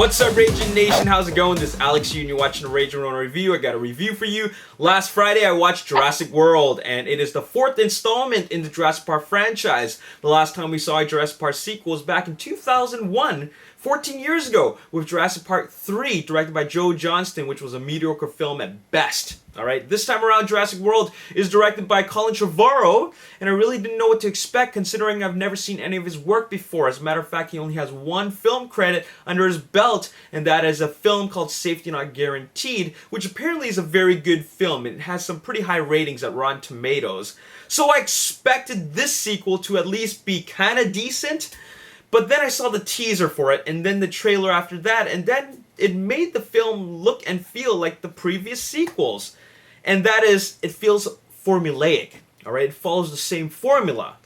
What's up, Ragin Nation? How's it going? This is Alex and you're watching a Ragin Ronin review. I got a review for you. Last Friday, I watched Jurassic World, and it is the 4th installment in the Jurassic Park franchise. The last time we saw a Jurassic Park sequel was back in 2001, 14 years ago, with Jurassic Park 3, directed by Joe Johnston, which was a mediocre film at best. Alright, this time around, Jurassic World is directed by Colin Trevorrow, and I really didn't know what to expect considering I've never seen any of his work before. As a matter of fact, he only has one film credit under his belt, and that is a film called Safety Not Guaranteed, which apparently is a very good film. It has some pretty high ratings at Rotten Tomatoes. So I expected this sequel to at least be kind of decent, but then I saw the teaser for it, and then the trailer after that, and then it made the film look and feel like the previous sequels. And that is, it feels formulaic, alright? It follows the same formula.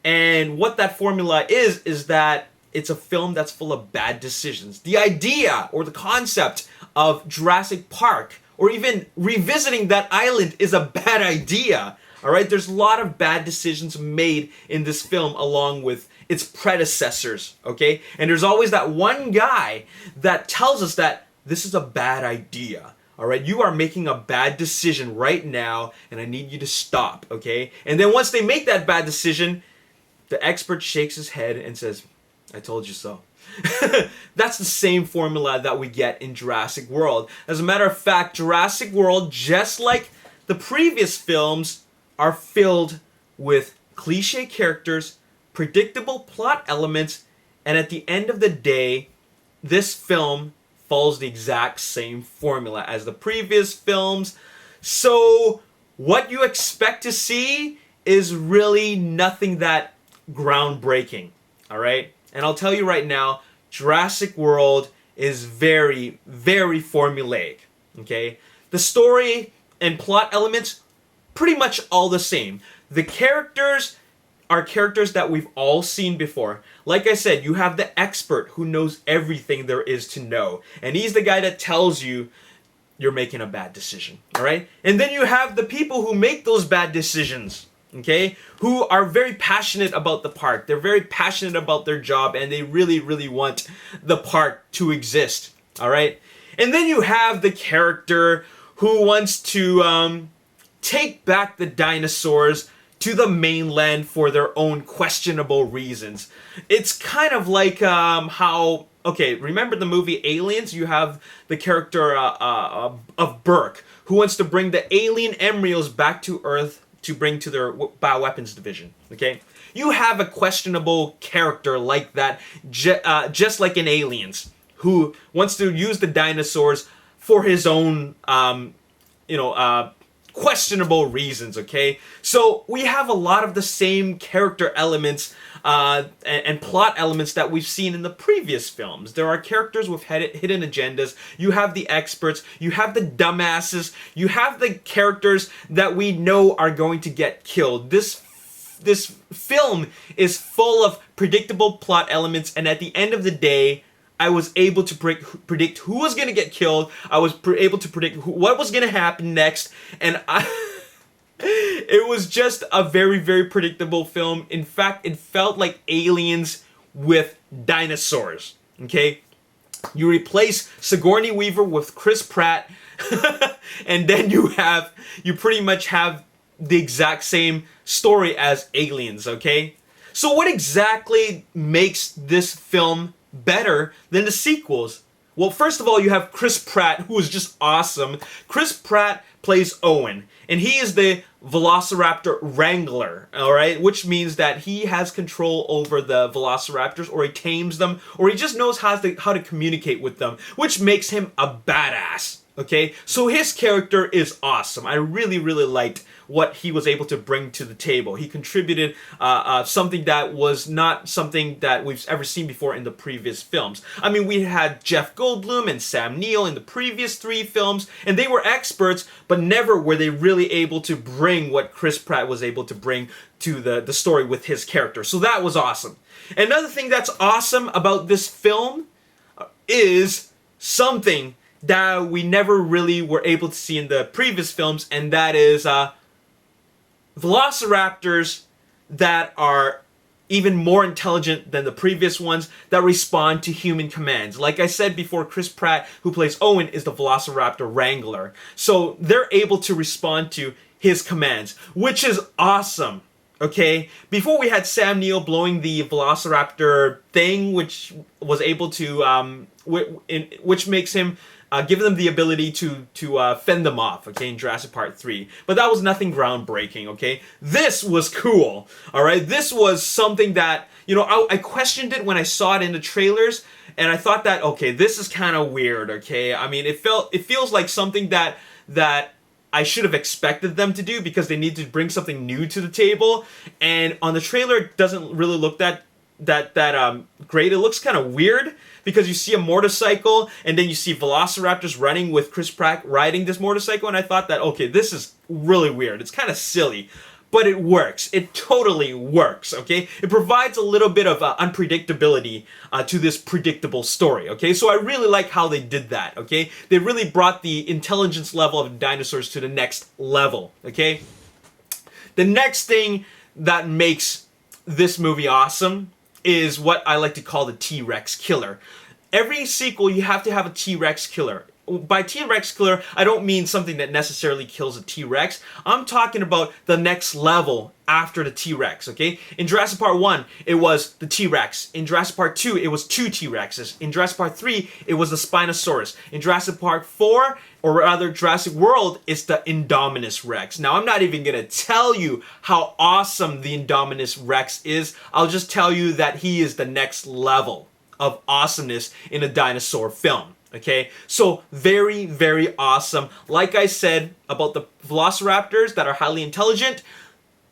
And what that formula is that it's a film that's full of bad decisions. The idea, or the concept of Jurassic Park, or even revisiting that island is a bad idea, alright? There's a lot of bad decisions made in this film along with its predecessors, okay? And there's always that one guy that tells us that this is a bad idea. Alright, you are making a bad decision right now, and I need you to stop, okay? And then once they make that bad decision, the expert shakes his head and says, I told you so. That's the same formula that we get in Jurassic World. As a matter of fact, Jurassic World, just like the previous films, are filled with cliche characters, predictable plot elements, and at the end of the day, this film follows the exact same formula as the previous films. So what you expect to see is really nothing that groundbreaking, alright? And I'll tell you right now, Jurassic World is very, very formulaic, okay? The story and plot elements, pretty much all the same. The characters are characters that we've all seen before. Like I said, you have the expert who knows everything there is to know. And he's the guy that tells you you're making a bad decision. Alright? And then you have the people who make those bad decisions. Okay? Who are very passionate about the park. They're very passionate about their job and they really, really want the park to exist. Alright? And then you have the character who wants to take back the dinosaurs to the mainland for their own questionable reasons. It's kind of like how, okay, remember the movie Aliens? You have the character of Burke, who wants to bring the alien embryos back to Earth to bring to their bioweapons division, okay? You have a questionable character like that, just like in Aliens, who wants to use the dinosaurs for his own, questionable reasons, okay? So we have a lot of the same character elements and plot elements that we've seen in the previous films. There are characters with hidden agendas. You have the experts. You have the dumbasses. You have the characters that we know are going to get killed. This film is full of predictable plot elements, and at the end of the day, I was able to predict who was going to get killed. I was able to predict what was going to happen next. And it was just a very, very predictable film. In fact, it felt like Aliens with dinosaurs. Okay? You replace Sigourney Weaver with Chris Pratt. And then you pretty much have the exact same story as Aliens. Okay? So what exactly makes this film better than the sequels? Well, first of all, you have Chris Pratt, who is just awesome. Chris Pratt plays Owen, and he is the Velociraptor Wrangler, alright? Which means that he has control over the Velociraptors, or he tames them, or he just knows how to communicate with them, which makes him a badass, okay? So his character is awesome. I really, really liked what he was able to bring to the table. He contributed something that was not something that we've ever seen before in the previous films. I mean, we had Jeff Goldblum and Sam Neill in the previous 3 films, and they were experts, but never were they really able to bring what Chris Pratt was able to bring to the story with his character. So that was awesome. Another thing that's awesome about this film is something that we never really were able to see in the previous films, and that is Velociraptors that are even more intelligent than the previous ones that respond to human commands. Like I said before, Chris Pratt, who plays Owen, is the Velociraptor Wrangler. So they're able to respond to his commands, which is awesome. Okay, before we had Sam Neill blowing the Velociraptor thing, which was able to, which makes him give them the ability to fend them off. Okay, in Jurassic Park 3, but that was nothing groundbreaking. Okay, this was cool. All right, this was something that I questioned it when I saw it in the trailers, and I thought that okay, this is kind of weird. Okay, I mean, it feels like something that I should have expected them to do because they need to bring something new to the table. And on the trailer, it doesn't really look that great. It looks kind of weird because you see a motorcycle and then you see Velociraptors running with Chris Pratt riding this motorcycle. And I thought that, okay, this is really weird. It's kind of silly. But it works. It totally works, okay? It provides a little bit of unpredictability to this predictable story, okay? So I really like how they did that, okay? They really brought the intelligence level of dinosaurs to the next level, okay? The next thing that makes this movie awesome is what I like to call the T-Rex killer. Every sequel, you have to have a T-Rex killer. By T-Rex killer, I don't mean something that necessarily kills a T-Rex. I'm talking about the next level after the T-Rex, okay? In Jurassic Park 1, it was the T-Rex. In Jurassic Park 2, it was 2 T-Rexes. In Jurassic Park 3, it was the Spinosaurus. In Jurassic Park 4, or rather Jurassic World, it's the Indominus Rex. Now, I'm not even gonna tell you how awesome the Indominus Rex is. I'll just tell you that he is the next level of awesomeness in a dinosaur film. Okay, so very, very awesome. Like I said about the Velociraptors that are highly intelligent,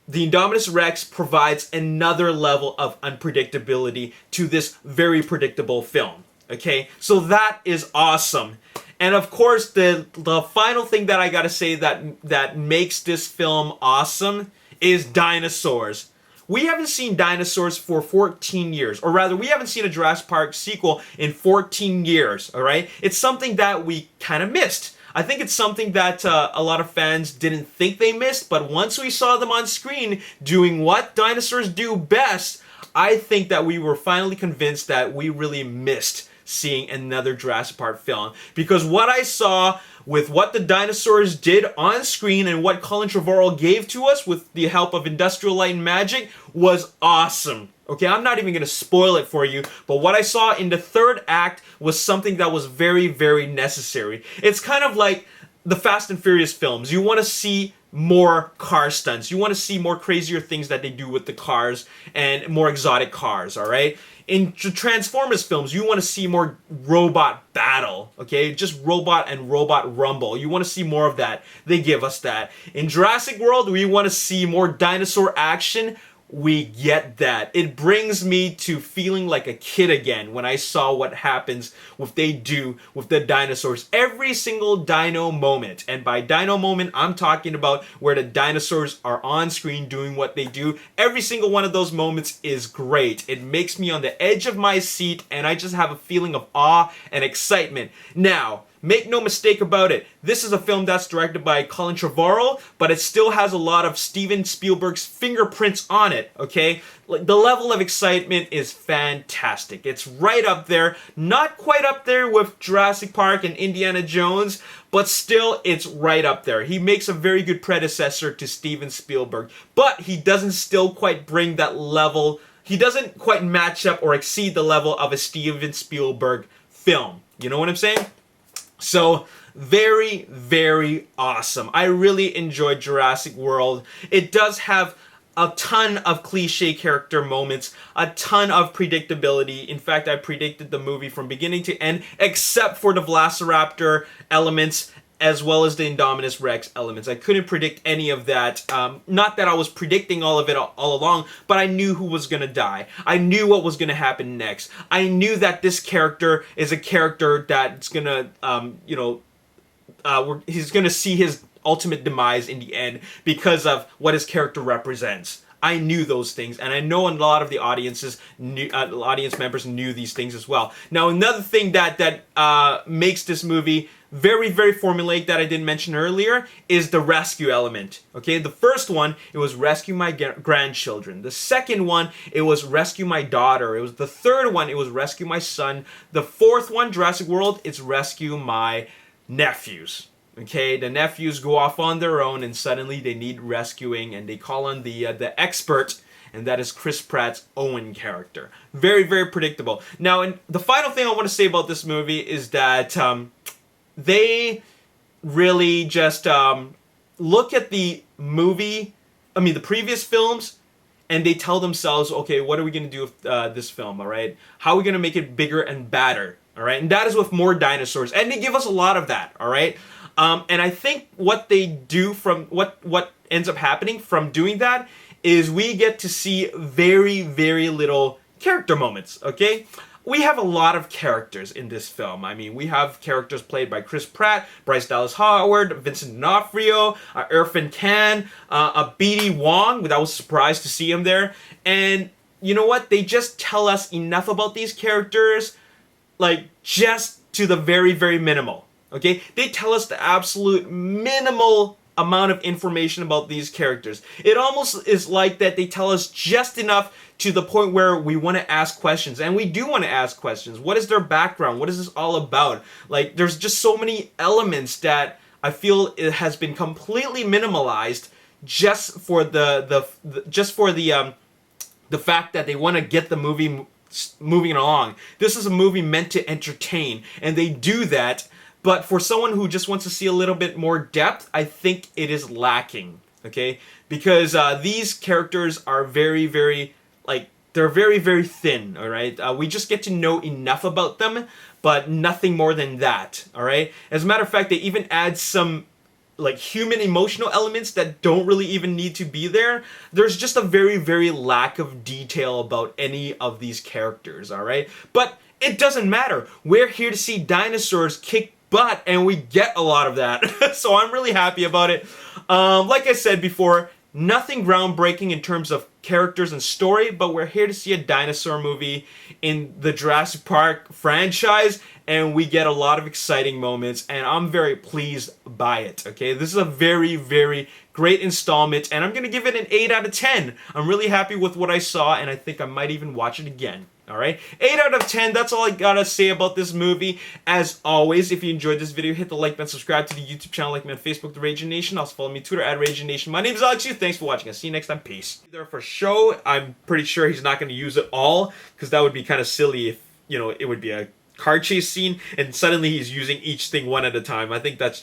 the Indominus Rex provides another level of unpredictability to this very predictable film. Okay, so that is awesome. And of course, the final thing that I gotta say that makes this film awesome is dinosaurs. We haven't seen dinosaurs for 14 years, or rather, we haven't seen a Jurassic Park sequel in 14 years, all right? It's something that we kind of missed. I think it's something that a lot of fans didn't think they missed, but once we saw them on screen doing what dinosaurs do best, I think that we were finally convinced that we really missed seeing another Jurassic Park film. Because what I saw with what the dinosaurs did on screen and what Colin Trevorrow gave to us with the help of Industrial Light and Magic was awesome. Okay, I'm not even going to spoil it for you, but what I saw in the third act was something that was very, very necessary. It's kind of like the Fast and Furious films. You want to see more car stunts. You want to see more crazier things that they do with the cars and more exotic cars, all right? In Transformers films, you want to see more robot battle, okay? Just robot and robot rumble. You want to see more of that. They give us that. In Jurassic World, we want to see more dinosaur action. We get that. It brings me to feeling like a kid again when I saw what happens, what they do with the dinosaurs. Every single dino moment. And by dino moment, I'm talking about where the dinosaurs are on screen doing what they do. Every single one of those moments is great. It makes me on the edge of my seat and I just have a feeling of awe and excitement. Now, make no mistake about it, this is a film that's directed by Colin Trevorrow, but it still has a lot of Steven Spielberg's fingerprints on it, okay? Like, the level of excitement is fantastic. It's right up there, not quite up there with Jurassic Park and Indiana Jones, but still it's right up there. He makes a very good predecessor to Steven Spielberg, but he doesn't still quite bring that level, he doesn't quite match up or exceed the level of a Steven Spielberg film. You know what I'm saying? So, very, very awesome. I really enjoyed Jurassic World. It does have a ton of cliche character moments, a ton of predictability. In fact, I predicted the movie from beginning to end, except for the Velociraptor elements, as well as the Indominus Rex elements. I couldn't predict any of that. Not that I was predicting all of it all along, but I knew who was gonna die. I knew what was gonna happen next. I knew that this character is a character that's gonna, he's gonna see his ultimate demise in the end because of what his character represents. I knew those things, and I know a lot of the audience members knew these things as well. Now, another thing that makes this movie very, very formulaic that I didn't mention earlier is the rescue element. Okay, the first one, it was rescue my grandchildren. The second one, it was rescue my daughter. It was the third one, it was rescue my son. The fourth one, Jurassic World, it's rescue my nephews. Okay, the nephews go off on their own and suddenly they need rescuing and they call on the expert, and that is Chris Pratt's Owen character. Very, very predictable. Now, and the final thing I want to say about this movie is that they really just look at the the previous films, and they tell themselves, okay, what are we going to do with this film, all right? How are we going to make it bigger and badder, all right? And that is with more dinosaurs, and they give us a lot of that, all right? And I think what they do from, what ends up happening from doing that is we get to see very, very little character moments, okay? We have a lot of characters in this film. I mean, we have characters played by Chris Pratt, Bryce Dallas Howard, Vincent D'Onofrio, Irfan Khan, B.D. Wong. I was surprised to see him there. And you know what? They just tell us enough about these characters, like, just to the very, very minimal, okay? They tell us the absolute minimal amount of information about these characters. It almost is like that they tell us just enough to the point where we want to ask questions, and we do want to ask questions. What is their background? What is this all about? Like, there's just so many elements that I feel it has been completely minimalized just for the fact that they want to get the movie moving along. This is a movie meant to entertain, and they do that. But for someone who just wants to see a little bit more depth, I think it is lacking, okay? Because these characters are very, very, like, they're very, very thin, all right? We just get to know enough about them, but nothing more than that, all right? As a matter of fact, they even add some, like, human emotional elements that don't really even need to be there. There's just a very, very lack of detail about any of these characters, all right? But it doesn't matter. We're here to see dinosaurs kick butt, and we get a lot of that. So I'm really happy about it. Like I said before, nothing groundbreaking in terms of characters and story, but we're here to see a dinosaur movie in the Jurassic Park franchise, and we get a lot of exciting moments, and I'm very pleased by it, okay? This is a very, very great installment, and I'm going to give it an 8 out of 10. I'm really happy with what I saw, and I think I might even watch it again. Alright, 8 out of 10, that's all I gotta say about this movie. As always, if you enjoyed this video, hit the like button, subscribe to the YouTube channel, like me on Facebook, The Ragin Nation. Also follow me on Twitter, @RaginNation. My name is Alex Yu, thanks for watching, I'll see you next time, peace. There for show, I'm pretty sure he's not gonna use it all, because that would be kind of silly if, you know, it would be a car chase scene, and suddenly he's using each thing one at a time. I think that's